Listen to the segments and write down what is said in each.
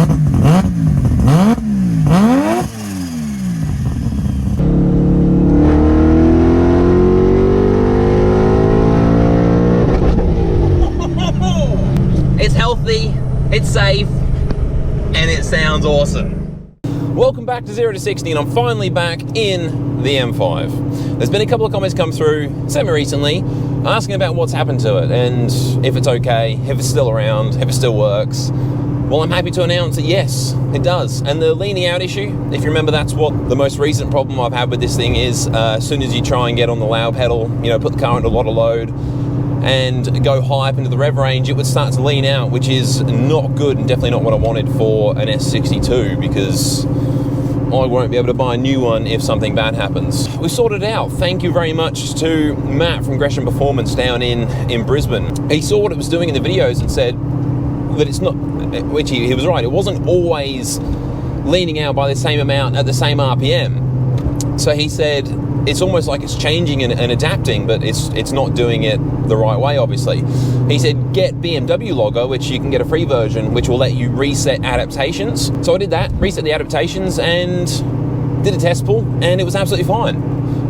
It's healthy, it's safe, and it sounds awesome. Welcome back to 0 to 60, and I'm finally back in the M5. There's been a couple of comments come through semi-recently asking about what's happened to it and if it's okay, if it's still around, if it still works. Well, I'm happy to announce that yes, it does. And the leaning out issue, if you remember, that's what the most recent problem I've had with this thing is. As soon as you try and get on the loud pedal, put the car under a lot of load and go high up into the rev range, it would start to lean out, which is not good and definitely not what I wanted for an S62, because I won't be able to buy a new one if something bad happens. We sorted it out. Thank you very much to Matt from Gresham Performance down in Brisbane. He saw what it was doing in the videos and said that it's not, which he was right, it wasn't always leaning out by the same amount at the same RPM. So he said it's almost like it's changing and adapting, but it's not doing it the right way, obviously. He said get BMW Logger, which you can get a free version, which will let you reset adaptations. So I did that, reset the adaptations, and did a test pull, and it was absolutely fine.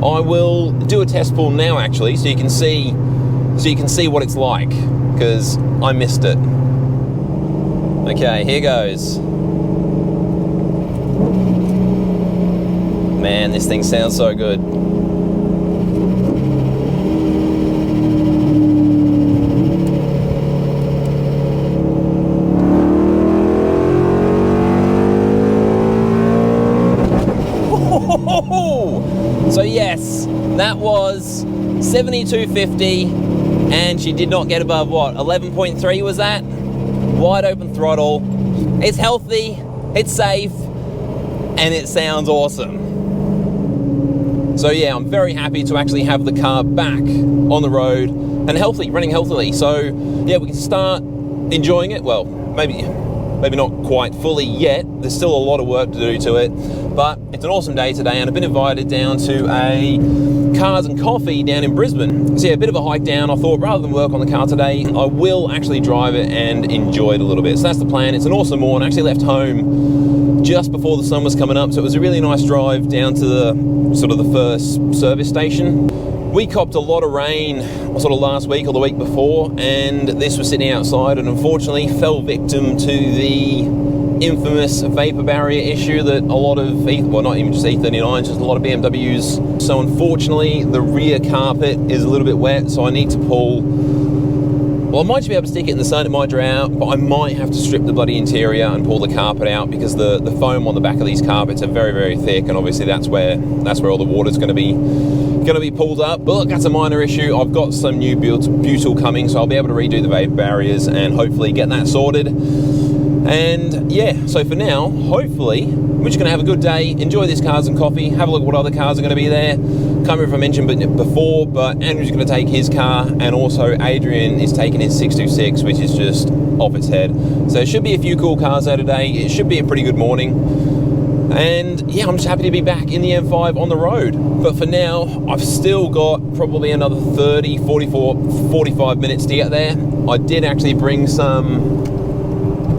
I will do a test pull now, actually, so you can see what it's like, because I missed it. Okay, here goes. Man, this thing sounds so good. So yes, that was 7250, and she did not get above what, 11.3 was that? Wide open throttle. It's healthy, it's safe, and it sounds awesome. So yeah, I'm very happy to actually have the car back on the road and healthy, running healthily. So yeah, we can start enjoying it. Well, maybe not quite fully yet. There's still a lot of work to do to it, but it's an awesome day today, and I've been invited down to a Cars and Coffee down in Brisbane. So yeah, a bit of a hike down. I thought rather than work on the car today, I will actually drive it and enjoy it a little bit. So that's the plan. It's an awesome morning. I actually left home just before the sun was coming up, so it was a really nice drive down to the sort of the first service station. We copped a lot of rain sort of last week or the week before, and this was sitting outside and unfortunately fell victim to the infamous vapor barrier issue that a lot of, well, not even just E39s, just a lot of BMWs. So unfortunately the rear carpet is a little bit wet, so I need to pull, well, I might just be able to stick it in the sun, it might dry out, but I might have to strip the bloody interior and pull the carpet out, because the foam on the back of these carpets are very, very thick, and obviously that's where all the water's going to be pulled up. But look, that's a minor issue. I've got some new butyl coming, so I'll be able to redo the vapor barriers and hopefully get that sorted. And yeah, so for now, hopefully we're just going to have a good day, enjoy this Cars and Coffee, have a look at what other cars are going to be there. Can't remember if I mentioned it before, but Andrew's going to take his car, and also Adrian is taking his 626, which is just off its head. So there should be a few cool cars there today. It should be a pretty good morning. And yeah, I'm just happy to be back in the M5 on the road. But for now, I've still got probably another 30, 45 minutes to get there. I did actually bring some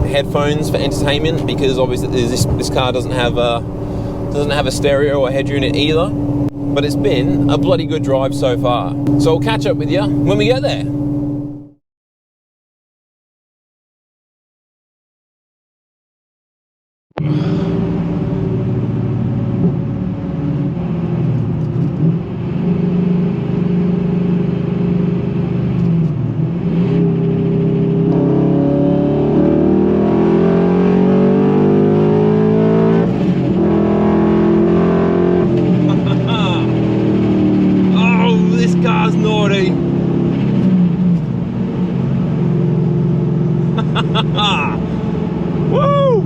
headphones for entertainment, because obviously this car doesn't have a stereo or head unit either. But it's been a bloody good drive so far. So I'll catch up with you when we get there. Woo!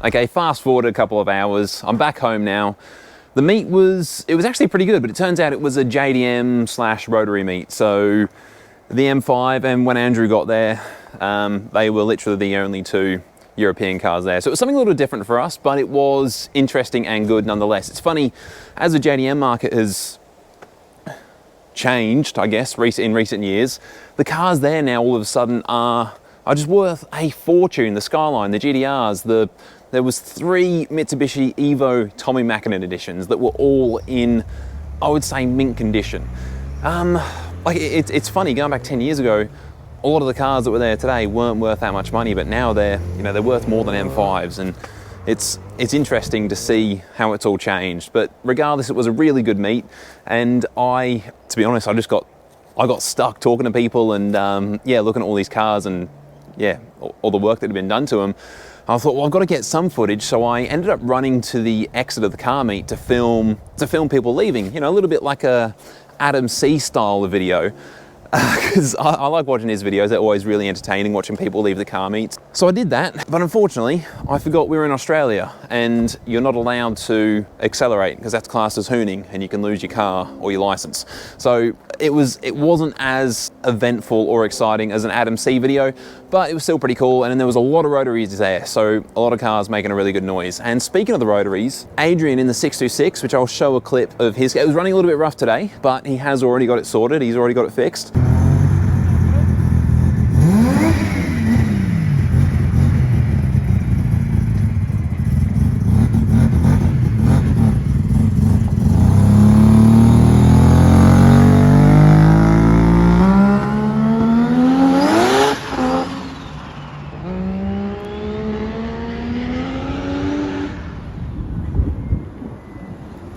Okay, fast forward a couple of hours. I'm back home now. The meat was actually pretty good, but it turns out it was a JDM/rotary meet. So the M5 and when Andrew got there, they were literally the only two European cars there. So it was something a little different for us, but it was interesting and good nonetheless. It's funny, as the JDM market has changed, I guess, in recent years, the cars there now all of a sudden are just worth a fortune. The Skyline, the GDRs, there was 3 Mitsubishi Evo Tommy Mäkinen editions that were all in, I would say, mint condition. Like it's funny, going back 10 years ago, a lot of the cars that were there today weren't worth that much money, but now they're worth more than M5s, and it's interesting to see how it's all changed. But regardless, it was a really good meet, and to be honest, I got stuck talking to people and yeah, looking at all these cars and yeah, all the work that had been done to them. I thought, well, I've got to get some footage, so I ended up running to the exit of the car meet to film people leaving. You know, a little bit like a Adam C style of video. Because I like watching his videos. They're always really entertaining, watching people leave the car meets. So I did that, but unfortunately, I forgot we were in Australia and you're not allowed to accelerate because that's classed as hooning and you can lose your car or your license. So it wasn't as eventful or exciting as an Adam C video, but it was still pretty cool. And then there was a lot of rotaries there, so a lot of cars making a really good noise. And speaking of the rotaries, Adrian in the 626, which I'll show a clip of his, it was running a little bit rough today, but he has already got it sorted. He's already got it fixed.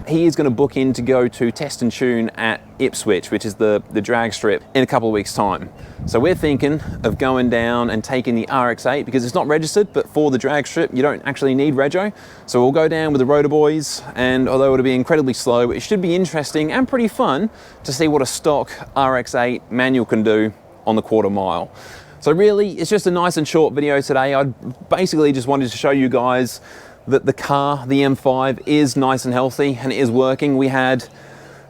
He is going to book in to go to test and tune at Ipswich, which is the drag strip, in a couple of weeks' time. So we're thinking of going down and taking the RX-8 because it's not registered, but for the drag strip, you don't actually need rego. So we'll go down with the Rotor Boys, and although it'll be incredibly slow, it should be interesting and pretty fun to see what a stock RX-8 manual can do on the quarter mile. So really, it's just a nice and short video today. I basically just wanted to show you guys that the car, the M5, is nice and healthy and it is working. We had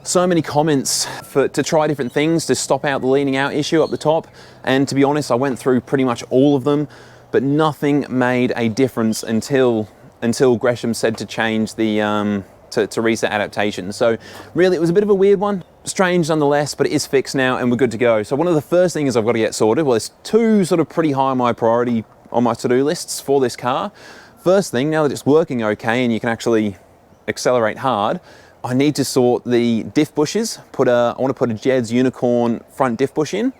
so many comments to try different things to stop out the leaning out issue up the top, and to be honest, I went through pretty much all of them, but nothing made a difference until Gresham said to change the to reset adaptation. So really, it was a bit of a weird one, strange nonetheless, but it is fixed now and we're good to go. So one of the first things I've got to get sorted, well, there's 2 sort of pretty high on my priority on my to-do lists for this car. First thing, now that it's working okay and you can actually accelerate hard, I need to sort the diff bushes. I want to put a Jed's Unicorn front diff bush in,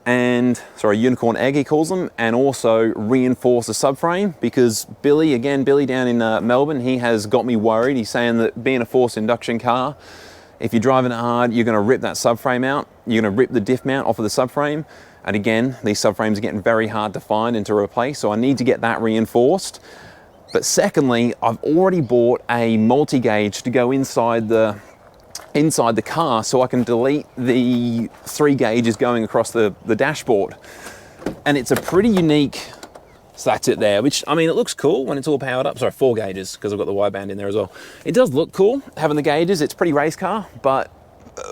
and sorry, Unicorn Egg he calls them, and also reinforce the subframe because Billy down in Melbourne, he has got me worried. He's saying that being a forced induction car, if you're driving it hard, you're going to rip that subframe out. You're going to rip the diff mount off of the subframe. And again, these subframes are getting very hard to find and to replace, so I need to get that reinforced. But secondly, I've already bought a multi-gauge to go inside the car so I can delete the 3 gauges going across the dashboard. And it's a pretty unique, so that's it there, which, I mean, it looks cool when it's all powered up. Sorry, 4 gauges, because I've got the wideband in there as well. It does look cool, having the gauges. It's pretty race car, but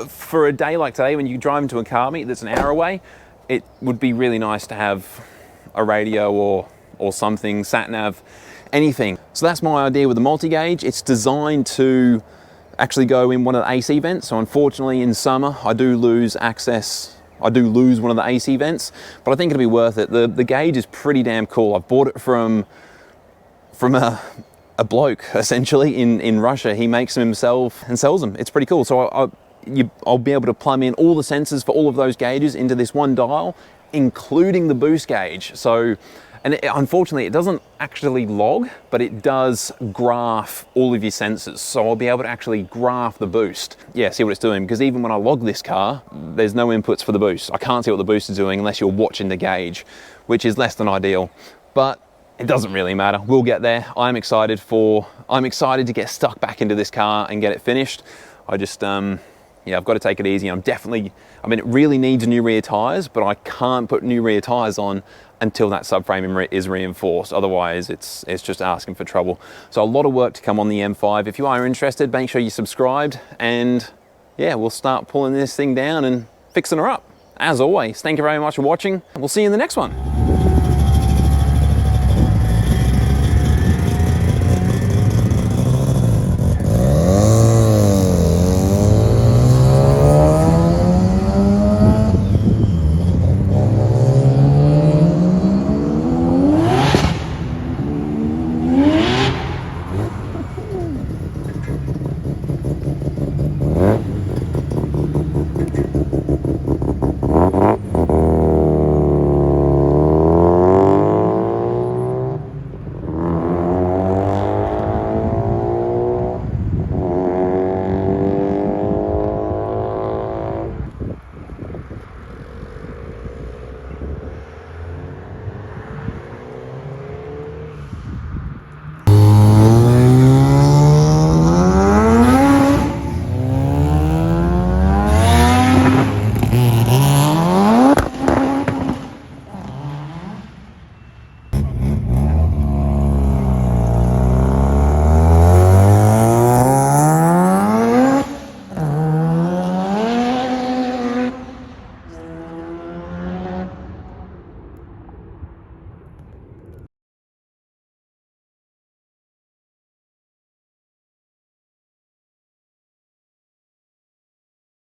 for a day like today when you drive into a car meet that's an hour away, it would be really nice to have a radio or something, sat-nav, anything. So that's my idea with the multi-gauge. It's designed to actually go in one of the AC vents. So unfortunately in summer, I do lose access. I do lose one of the AC vents, but I think it'll be worth it. The gauge is pretty damn cool. I've bought it from a bloke, essentially, in Russia. He makes them himself and sells them. It's pretty cool. So I'll be able to plumb in all the sensors for all of those gauges into this one dial, including the boost gauge. So, unfortunately, it doesn't actually log, but it does graph all of your sensors. So I'll be able to actually graph the boost. Yeah, see what it's doing, because even when I log this car, there's no inputs for the boost. I can't see what the boost is doing unless you're watching the gauge, which is less than ideal. But it doesn't really matter. We'll get there. I'm excited to get stuck back into this car and get it finished. I just, yeah, I've got to take it easy. It really needs new rear tyres, but I can't put new rear tyres on until that subframe is reinforced. Otherwise, it's just asking for trouble. So a lot of work to come on the M5. If you are interested, make sure you're subscribed, and yeah, we'll start pulling this thing down and fixing her up. As always, thank you very much for watching. We'll see you in the next one.